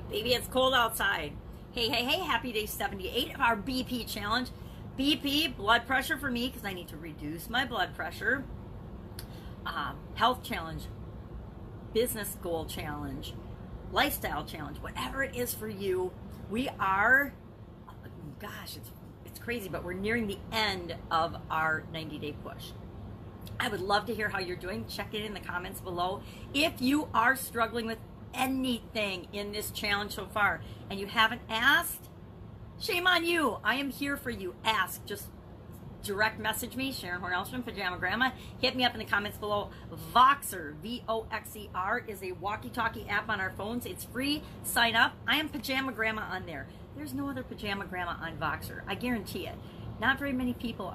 Baby, it's cold outside. Hey, hey, hey, happy day 78 of our BP challenge. BP, blood pressure for me because I need to reduce my blood pressure. Health challenge, business goal challenge, lifestyle challenge, whatever it is for you. We are, gosh, it's crazy, but we're nearing the end of our 90-day push. I would love to hear how you're doing. Check it in the comments below. If you are struggling with anything in this challenge so far and you haven't asked, shame on you. I am here for you. Ask. Just direct message me, Sharon Horne-Ellstrom, Pajama Grandma. Hit me up in the comments below. Voxer, V-O-X-E-R, is a walkie-talkie app on our phones. It's free. Sign up. I am Pajama Grandma on there. There's no other Pajama Grandma on Voxer. I guarantee it. Not very many people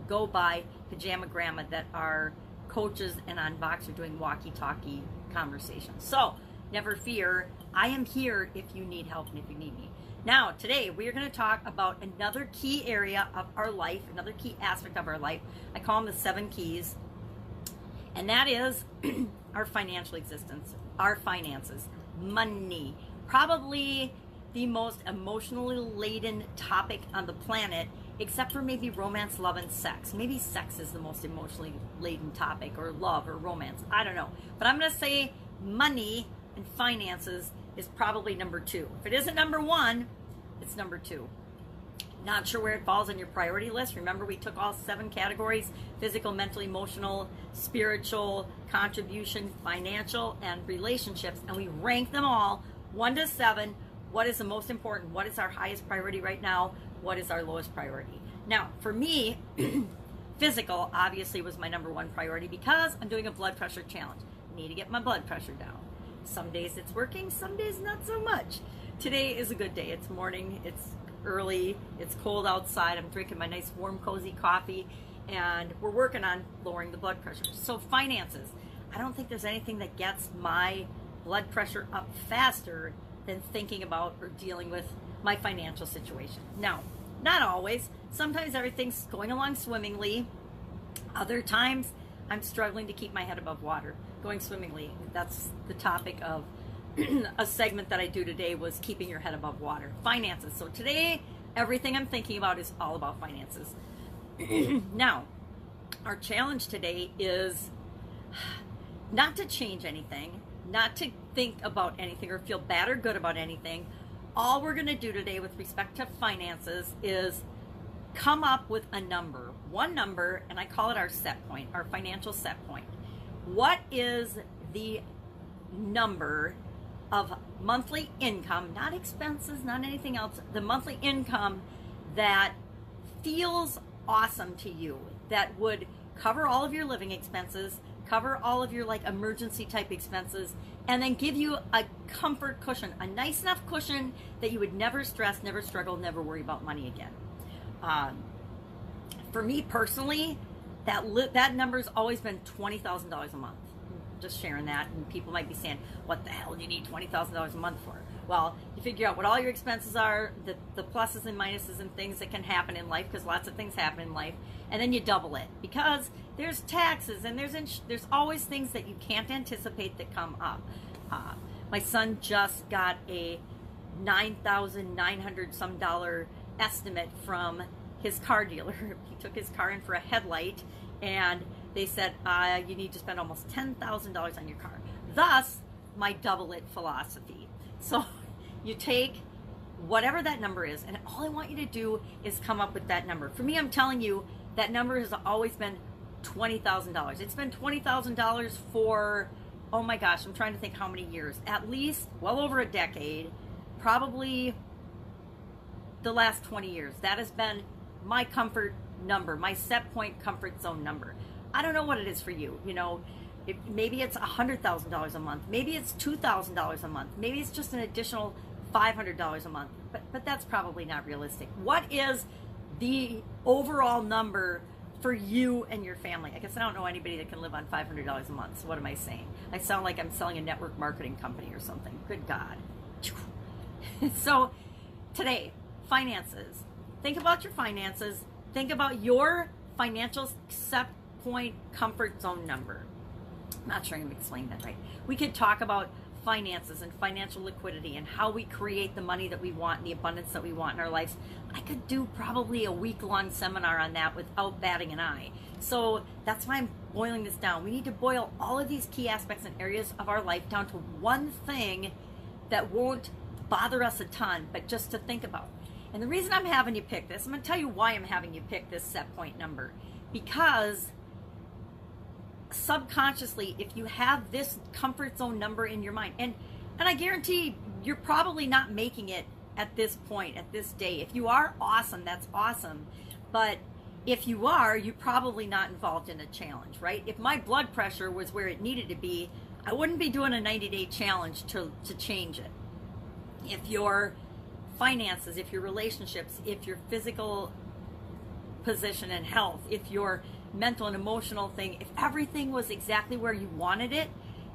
go by Pajama Grandma that are coaches and on Voxer doing walkie-talkie conversations. So, never fear. I am here if you need help and if you need me. Now, today we are going to talk about another key area of our life, another key aspect of our life. I call them the 7 keys. And that is our financial existence, our finances, money. Probably the most emotionally laden topic on the planet, except for maybe romance, love, and sex. Maybe sex is the most emotionally laden topic, or love, or romance. I don't know. But I'm going to say money and finances is probably number 2. If it isn't number 1, it's number 2. Not sure where it falls on your priority list. Remember, we took all 7 categories: physical, mental, emotional, spiritual, contribution, financial, and relationships, and we ranked them all 1 to 7. What is the most important? What is our highest priority right now? What is our lowest priority? Now, for me, physical obviously was my number 1 priority because I'm doing a blood pressure challenge. I need to get my blood pressure down. Some days it's working, some days not so much. Today is a good day. It's morning, it's early, it's cold outside. I'm drinking my nice warm cozy coffee and we're working on lowering the blood pressure. So finances, I don't think there's anything that gets my blood pressure up faster than thinking about or dealing with my financial situation. Now, not always. Sometimes everything's going along swimmingly. Other times I'm struggling to keep my head above water. Going swimmingly, that's the topic of a segment that I do today, was keeping your head above water. Finances. So today, everything I'm thinking about is all about finances. Now, our challenge today is not to change anything, not to think about anything or feel bad or good about anything. All we're going to do today with respect to finances is come up with a number, one number, and I call it our set point, our financial set point. What is the number of monthly income, not expenses, not anything else, the monthly income that feels awesome to you, that would cover all of your living expenses, cover all of your like emergency type expenses, and then give you a comfort cushion, a nice enough cushion that you would never stress, never struggle, never worry about money again. For me personally, that number's always been $20,000 a month. Just sharing that, and people might be saying, what the hell do you need $20,000 a month for? Well, you figure out what all your expenses are, the pluses and minuses and things that can happen in life, because lots of things happen in life, and then you double it, because there's taxes and there's always things that you can't anticipate that come up. My son just got a $9,900 some estimate from his car dealer. He took his car in for a headlight, and they said, you need to spend almost $10,000 on your car. Thus, my double it philosophy. So you take whatever that number is, and all I want you to do is come up with that number. For me, I'm telling you, that number has always been $20,000. It's been $20,000 for, oh my gosh, I'm trying to think how many years. At least well over a decade, probably the last 20 years. That has been my comfort number, my set point comfort zone number. I don't know what it is for you. You know, maybe it's $100,000 a month. Maybe it's $2,000 a month. Maybe it's just an additional $500 a month. But that's probably not realistic. What is the overall number for you and your family? I guess I don't know anybody that can live on $500 a month. So what am I saying? I sound like I'm selling a network marketing company or something. Good God. So today, finances. Think about your finances. Think about your financial set point comfort zone number. I'm not sure I'm explaining that right. We could talk about finances and financial liquidity and how we create the money that we want and the abundance that we want in our lives, I could do probably a week-long seminar on that without batting an eye. So that's why I'm boiling this down. We need to boil all of these key aspects and areas of our life down to one thing that won't bother us a ton, but just to think about. And the reason I'm having you pick this, I'm going to tell you why I'm having you pick this set point number. Because subconsciously, if you have this comfort zone number in your mind, and I guarantee you're probably not making it at this point, at this day. If you are, awesome, that's awesome. But if you are, you're probably not involved in a challenge, right? If my blood pressure was where it needed to be, I wouldn't be doing a 90-day challenge to change it. If your finances, if your relationships, if your physical position and health, if your mental and emotional thing, if everything was exactly where you wanted it,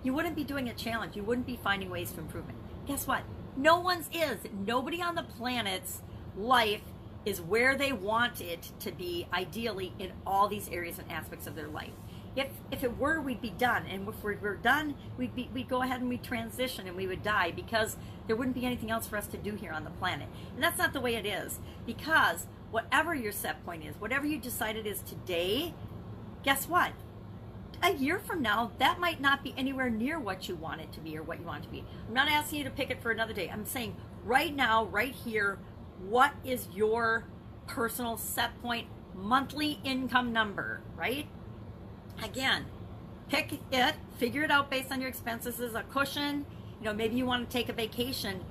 you wouldn't be doing a challenge. You wouldn't be finding ways to improvement. Guess what? No one's is. Nobody on the planet's life is where they want it to be, ideally, in all these areas and aspects of their life. If it were, we'd be done. And if we were done, we'd go ahead and we'd transition and we would die, because there wouldn't be anything else for us to do here on the planet. And that's not the way it is. Because whatever your set point is, whatever you decide it is today, guess what? A year from now, that might not be anywhere near what you want it to be or what you want it to be. I'm not asking you to pick it for another day. I'm saying right now, right here, what is your personal set point monthly income number, right? Again, pick it, figure it out based on your expenses as a cushion. You know, maybe you want to take a vacation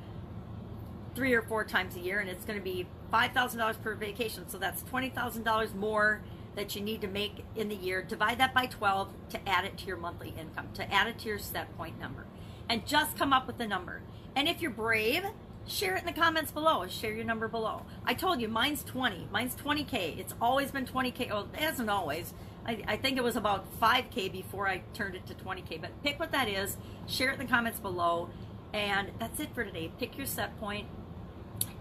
3 or 4 times a year, and it's going to be $5,000 per vacation. So that's $20,000 more that you need to make in the year. Divide that by 12 to add it to your monthly income, to add it to your set point number, and just come up with the number. And if you're brave, share it in the comments below. Share your number below. I told you, mine's 20. Mine's 20K. It's always been 20K. Oh, it hasn't always. I think it was about 5K before I turned it to 20K. But pick what that is. Share it in the comments below. And that's it for today. Pick your set point.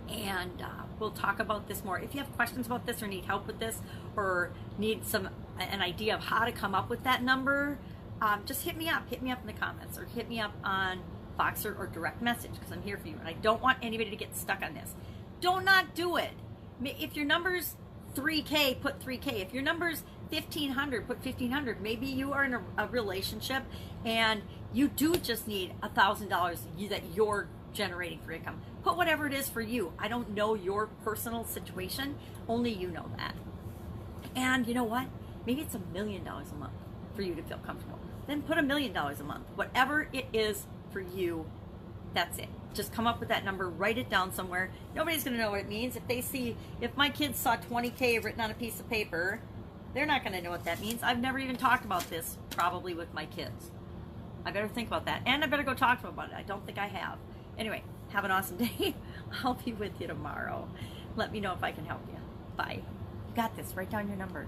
And we'll talk about this more. If you have questions about this or need help with this or need an idea of how to come up with that number, just hit me up. Hit me up in the comments or hit me up on Voxer or direct message, because I'm here for you. And I don't want anybody to get stuck on this. Do not do it. If your number's 3K, put 3K. If your number's 1,500, put 1,500. Maybe you are in a relationship and you do just need $1,000 that you're generating for income. Put whatever it is for you. I don't know your personal situation. Only you know that. And you know what? Maybe it's $1 million a month for you to feel comfortable. Then put $1 million a month. Whatever it is for you, that's it. Just come up with that number, write it down somewhere. Nobody's going to know what it means. If my kids saw 20K written on a piece of paper, they're not going to know what that means. I've never even talked about this probably with my kids. I better think about that. And I better go talk to them about it. I don't think I have. Anyway, have an awesome day. I'll be with you tomorrow. Let me know if I can help you. Bye. You got this. Write down your number.